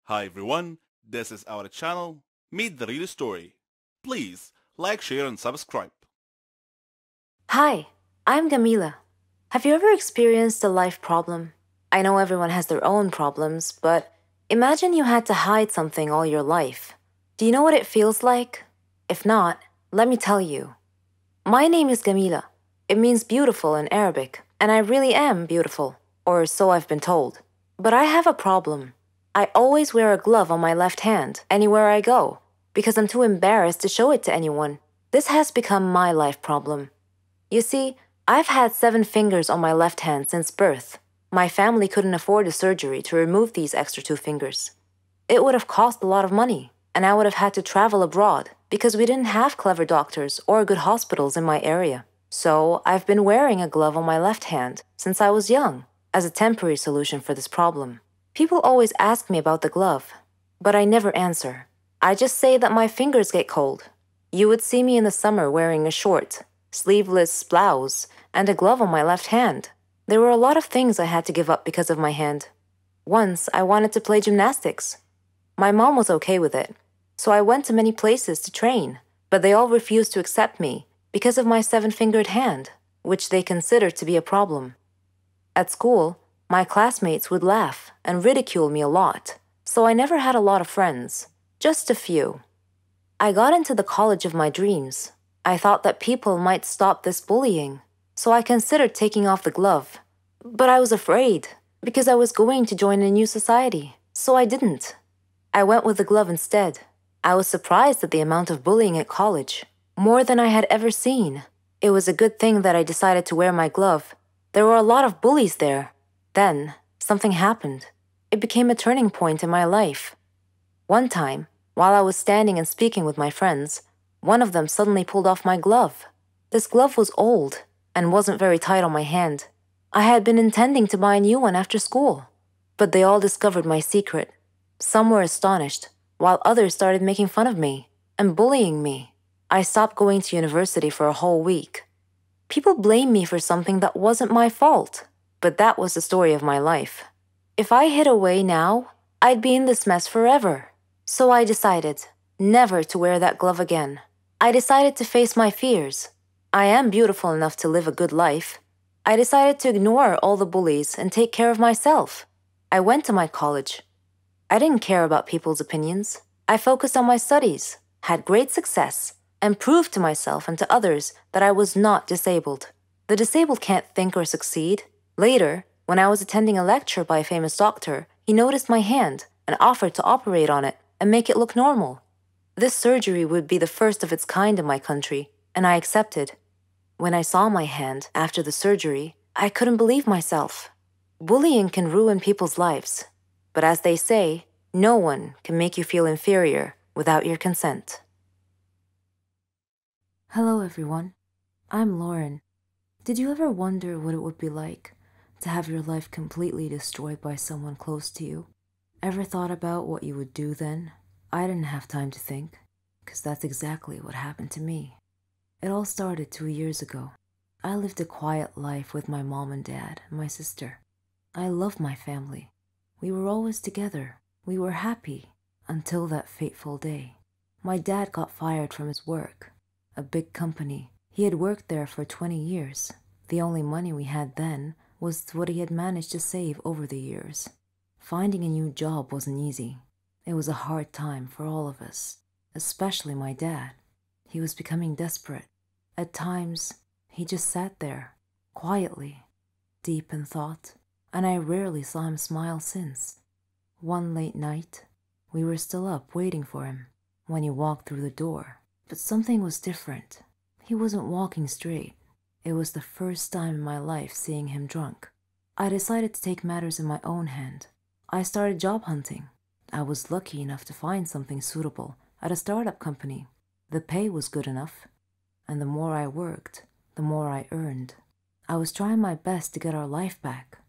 Hi everyone, this is our channel, Meet the Real Story. Please like, share and subscribe. Hi, I'm Gamila. Have you ever experienced a life problem? I know everyone has their own problems, but imagine you had to hide something all your life. Do you know what it feels like? If not, let me tell you. My name is Gamila. It means beautiful in Arabic, and I really am beautiful, or so I've been told. But I have a problem. I always wear a glove on my left hand anywhere I go because I'm too embarrassed to show it to anyone. This has become my life problem. You see, I've had 7 fingers on my left hand since birth. My family couldn't afford a surgery to remove these extra 2 fingers. It would have cost a lot of money, and I would have had to travel abroad because we didn't have clever doctors or good hospitals in my area. So I've been wearing a glove on my left hand since I was young as a temporary solution for this problem. People always ask me about the glove, but I never answer. I just say that my fingers get cold. You would see me in the summer wearing a short, sleeveless blouse, and a glove on my left hand. There were a lot of things I had to give up because of my hand. Once, I wanted to play gymnastics. My mom was okay with it, so I went to many places to train, but they all refused to accept me because of my 7 fingered hand, which they considered to be a problem. At school, my classmates would laugh and ridicule me a lot, so I never had a lot of friends, just a few. I got into the college of my dreams. I thought that people might stop this bullying, so I considered taking off the glove. But I was afraid, because I was going to join a new society, so I didn't. I went with the glove instead. I was surprised at the amount of bullying at college, more than I had ever seen. It was a good thing that I decided to wear my glove. There were a lot of bullies there. Then, something happened. It became a turning point in my life. One time, while I was standing and speaking with my friends, one of them suddenly pulled off my glove. This glove was old and wasn't very tight on my hand. I had been intending to buy a new one after school, but they all discovered my secret. Some were astonished, while others started making fun of me and bullying me. I stopped going to university for a whole week. People blamed me for something that wasn't my fault, but that was the story of my life. If I hid away now, I'd be in this mess forever. So I decided never to wear that glove again. I decided to face my fears. I am beautiful enough to live a good life. I decided to ignore all the bullies and take care of myself. I went to my college. I didn't care about people's opinions. I focused on my studies, had great success, and proved to myself and to others that I was not disabled. The disabled can't think or succeed. Later, when I was attending a lecture by a famous doctor, he noticed my hand and offered to operate on it and make it look normal. This surgery would be the first of its kind in my country, and I accepted. When I saw my hand after the surgery, I couldn't believe myself. Bullying can ruin people's lives, but as they say, no one can make you feel inferior without your consent. Hello, everyone. I'm Lauren. Did you ever wonder what it would be like to have your life completely destroyed by someone close to you? Ever thought about what you would do then? I didn't have time to think, because that's exactly what happened to me. It all started 2 years ago. I lived a quiet life with my mom and dad and my sister. I loved my family. We were always together. We were happy until that fateful day. My dad got fired from his work, a big company. He had worked there for 20 years. The only money we had then was what he had managed to save over the years. Finding a new job wasn't easy. It was a hard time for all of us, especially my dad. He was becoming desperate. At times, he just sat there, quietly, deep in thought, and I rarely saw him smile since. One late night, we were still up waiting for him when he walked through the door. But something was different. He wasn't walking straight. It was the first time in my life seeing him drunk. I decided to take matters in my own hand. I started job hunting. I was lucky enough to find something suitable at a startup company. The pay was good enough, and the more I worked, the more I earned. I was trying my best to get our life back.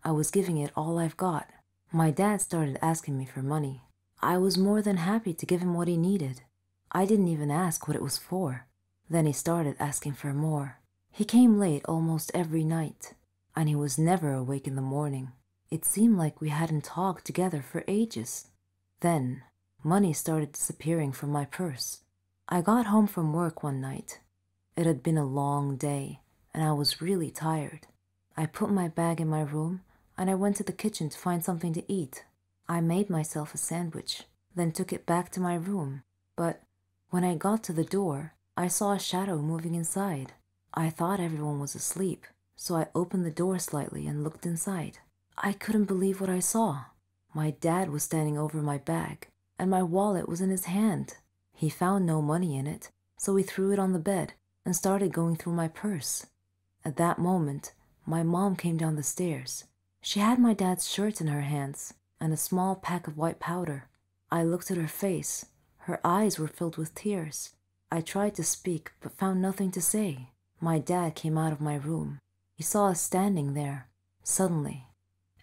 I was giving it all I've got. My dad started asking me for money. I was more than happy to give him what he needed. I didn't even ask what it was for. Then he started asking for more. He came late almost every night, and he was never awake in the morning. It seemed like we hadn't talked together for ages. Then, money started disappearing from my purse. I got home from work one night. It had been a long day, and I was really tired. I put my bag in my room, and I went to the kitchen to find something to eat. I made myself a sandwich, then took it back to my room. But when I got to the door, I saw a shadow moving inside. I thought everyone was asleep, so I opened the door slightly and looked inside. I couldn't believe what I saw. My dad was standing over my bag, and my wallet was in his hand. He found no money in it, so he threw it on the bed and started going through my purse. At that moment, my mom came down the stairs. She had my dad's shirt in her hands and a small pack of white powder. I looked at her face. Her eyes were filled with tears. I tried to speak, but found nothing to say. My dad came out of my room. He saw us standing there. Suddenly,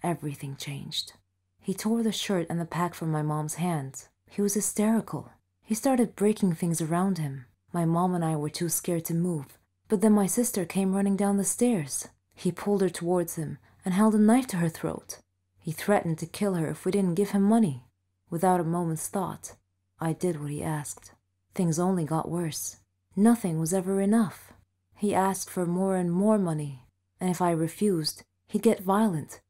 everything changed. He tore the shirt and the pack from my mom's hands. He was hysterical. He started breaking things around him. My mom and I were too scared to move, but then my sister came running down the stairs. He pulled her towards him and held a knife to her throat. He threatened to kill her if we didn't give him money. Without a moment's thought, I did what he asked. Things only got worse. Nothing was ever enough. He asked for more and more money, and if I refused, he'd get violent,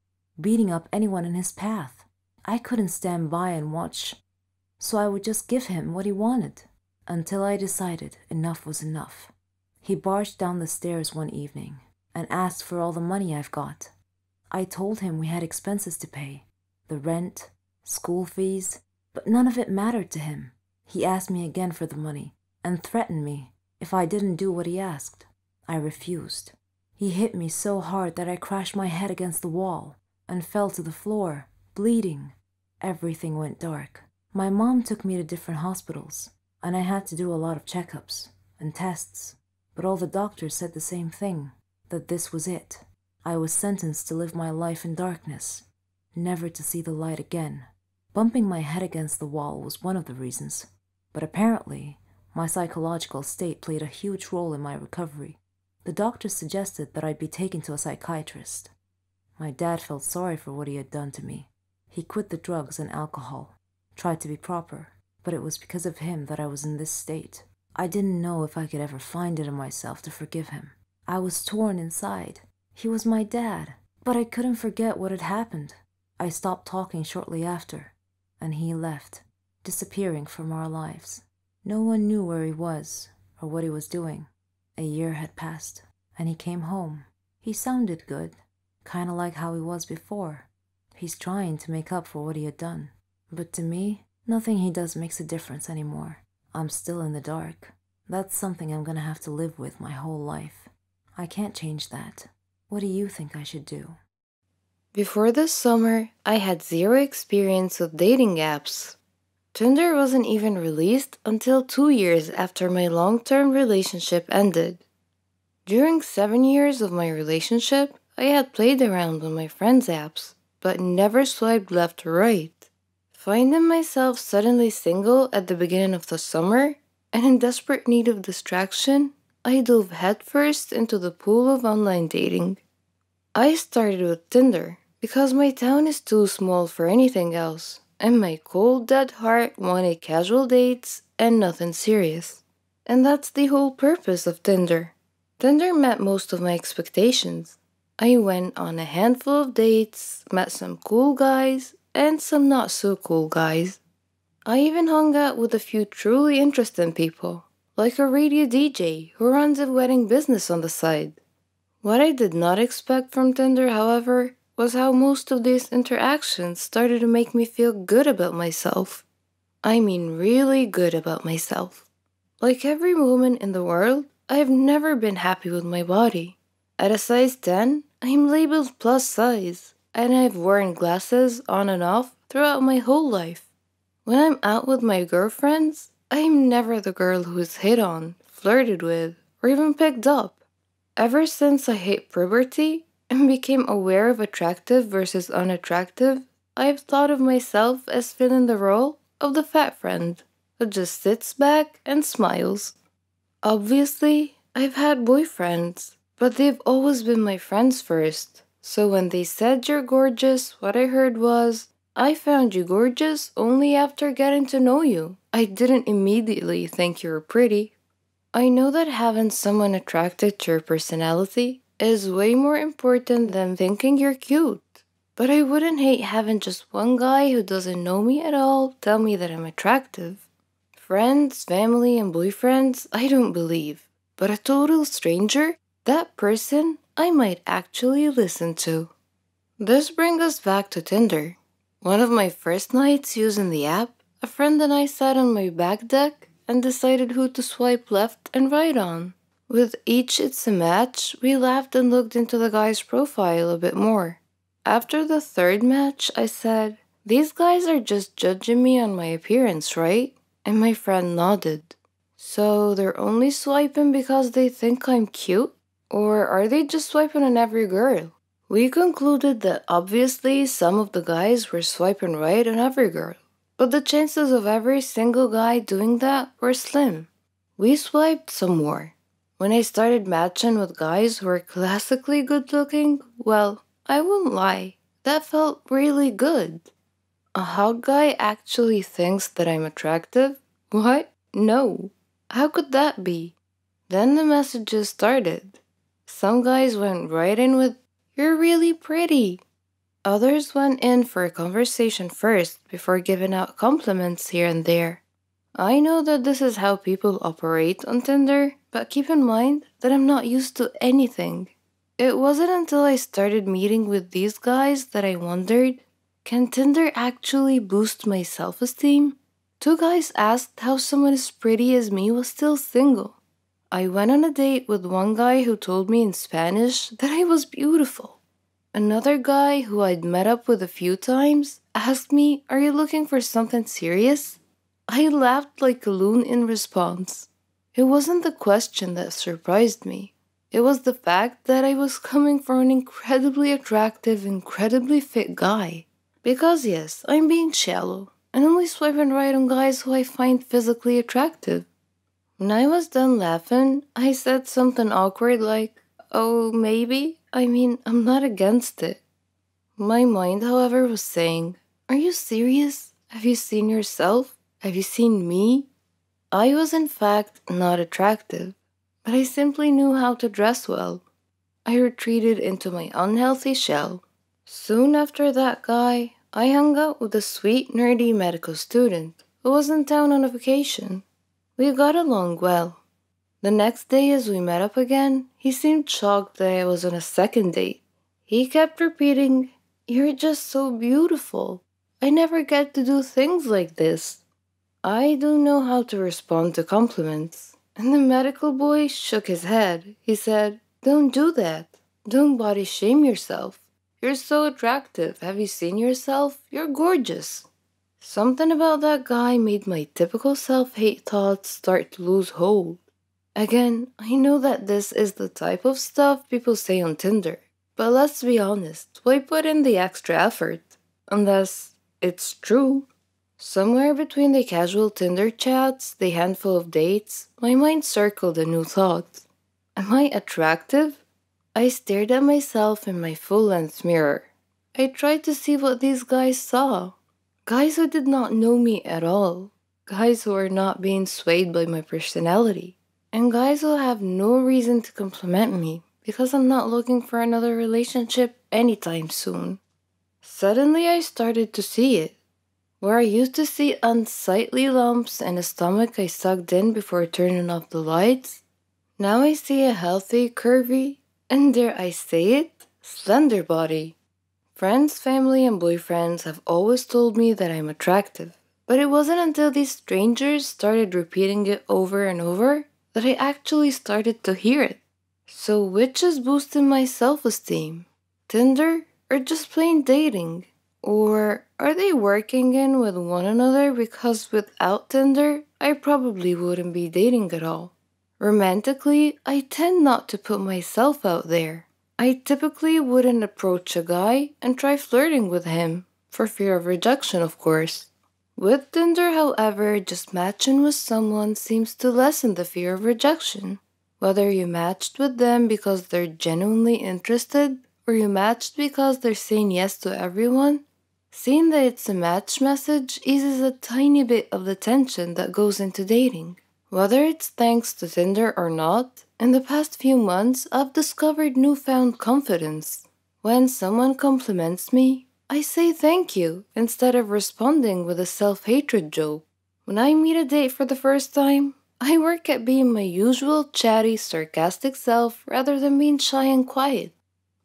beating up anyone in his path. I couldn't stand by and watch, so I would just give him what he wanted, until I decided enough was enough. He barged down the stairs one evening and asked for all the money I've got. I told him we had expenses to pay, the rent, school fees, but none of it mattered to him. He asked me again for the money and threatened me if I didn't do what he asked. I refused. He hit me so hard that I crashed my head against the wall and fell to the floor, bleeding. Everything went dark. My mom took me to different hospitals, and I had to do a lot of checkups and tests, but all the doctors said the same thing, that this was it. I was sentenced to live my life in darkness, never to see the light again. Bumping my head against the wall was one of the reasons, but apparently, my psychological state played a huge role in my recovery. The doctors suggested that I'd be taken to a psychiatrist. My dad felt sorry for what he had done to me. He quit the drugs and alcohol, tried to be proper, but it was because of him that I was in this state. I didn't know if I could ever find it in myself to forgive him. I was torn inside. He was my dad, but I couldn't forget what had happened. I stopped talking shortly after, and he left, disappearing from our lives. No one knew where he was or what he was doing. A year had passed, and he came home. He sounded good, kind of like how he was before. He's trying to make up for what he had done. But to me, nothing he does makes a difference anymore. I'm still in the dark. That's something I'm gonna have to live with my whole life. I can't change that. What do you think I should do? Before this summer, I had zero experience with dating apps. Tinder wasn't even released until 2 years after my long-term relationship ended. During 7 years of my relationship, I had played around on my friends' apps, but never swiped left or right. Finding myself suddenly single at the beginning of the summer and in desperate need of distraction, I dove headfirst into the pool of online dating. I started with Tinder because my town is too small for anything else, and my cold dead heart wanted casual dates and nothing serious. And that's the whole purpose of Tinder. Tinder met most of my expectations. I went on a handful of dates, met some cool guys, and some not so cool guys. I even hung out with a few truly interesting people, like a radio DJ who runs a wedding business on the side. What I did not expect from Tinder, however, was how most of these interactions started to make me feel good about myself. I mean really good about myself. Like every woman in the world, I've never been happy with my body. At a size 10, I'm labeled plus size, and I've worn glasses on and off throughout my whole life. When I'm out with my girlfriends, I'm never the girl who is hit on, flirted with, or even picked up. Ever since I hit puberty and became aware of attractive versus unattractive, I've thought of myself as filling the role of the fat friend who just sits back and smiles. Obviously, I've had boyfriends, but they've always been my friends first. So when they said you're gorgeous, what I heard was, I found you gorgeous only after getting to know you. I didn't immediately think you were pretty. I know that having someone attracted to your personality is way more important than thinking you're cute. But I wouldn't hate having just one guy who doesn't know me at all tell me that I'm attractive. Friends, family, and boyfriends, I don't believe. But a total stranger, that person I might actually listen to. This brings us back to Tinder. One of my first nights using the app, a friend and I sat on my back deck and decided who to swipe left and right on. With each it's a match, we laughed and looked into the guy's profile a bit more. After the third match, I said, "These guys are just judging me on my appearance, right?" And my friend nodded. "So they're only swiping because they think I'm cute? Or are they just swiping on every girl?" We concluded that obviously some of the guys were swiping right on every girl, but the chances of every single guy doing that were slim. We swiped some more. When I started matching with guys who were classically good looking, well, I won't lie, that felt really good. A hot guy actually thinks that I'm attractive? What? No. How could that be? Then the messages started. Some guys went right in with, "You're really pretty." Others went in for a conversation first before giving out compliments here and there. I know that this is how people operate on Tinder, but keep in mind that I'm not used to anything. It wasn't until I started meeting with these guys that I wondered, can Tinder actually boost my self-esteem? Two guys asked how someone as pretty as me was still single. I went on a date with one guy who told me in Spanish that I was beautiful. Another guy who I'd met up with a few times asked me, "Are you looking for something serious?" I laughed like a loon in response. It wasn't the question that surprised me. It was the fact that I was coming from an incredibly attractive, incredibly fit guy. Because yes, I'm being shallow and only swiping right on guys who I find physically attractive. When I was done laughing, I said something awkward like, "Oh, maybe? I mean, I'm not against it." My mind, however, was saying, "Are you serious? Have you seen yourself? Have you seen me?" I was in fact not attractive, but I simply knew how to dress well. I retreated into my unhealthy shell. Soon after that guy, I hung out with a sweet, nerdy medical student who was in town on a vacation. We got along well. The next day, as we met up again, he seemed shocked that I was on a second date. He kept repeating, "You're just so beautiful. I never get to do things like this." I don't know how to respond to compliments. And the medical boy shook his head. He said, "Don't do that. Don't body shame yourself. You're so attractive. Have you seen yourself? You're gorgeous." Something about that guy made my typical self-hate thoughts start to lose hold. Again, I know that this is the type of stuff people say on Tinder, but let's be honest, why put in the extra effort? Unless it's true. Somewhere between the casual Tinder chats, the handful of dates, my mind circled a new thought. Am I attractive? I stared at myself in my full-length mirror. I tried to see what these guys saw. Guys who did not know me at all. Guys who are not being swayed by my personality. And guys who have no reason to compliment me because I'm not looking for another relationship anytime soon. Suddenly I started to see it. Where I used to see unsightly lumps and a stomach I sucked in before turning off the lights, now I see a healthy, curvy, and dare I say it, slender body. Friends, family, and boyfriends have always told me that I'm attractive, but it wasn't until these strangers started repeating it over and over that I actually started to hear it. So which is boosting my self-esteem? Tinder or just plain dating? Or are they working in with one another because without Tinder, I probably wouldn't be dating at all? Romantically, I tend not to put myself out there. I typically wouldn't approach a guy and try flirting with him, for fear of rejection, of course. With Tinder, however, just matching with someone seems to lessen the fear of rejection. Whether you matched with them because they're genuinely interested, or you matched because they're saying yes to everyone, Seeing that it's a match message eases a tiny bit of the tension that goes into dating. Whether it's thanks to Tinder or not, in the past few months I've discovered newfound confidence. When someone compliments me, I say thank you instead of responding with a self-hatred joke. When I meet a date for the first time, I work at being my usual chatty, sarcastic self rather than being shy and quiet.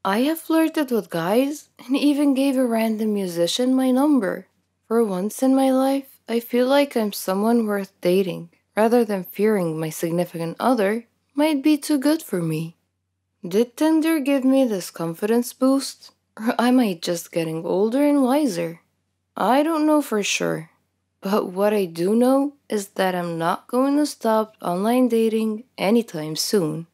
I have flirted with guys and even gave a random musician my number. For once in my life, I feel like I'm someone worth dating, rather than fearing my significant other might be too good for me. Did Tinder give me this confidence boost? Or am I just getting older and wiser? I don't know for sure. But what I do know is that I'm not going to stop online dating anytime soon.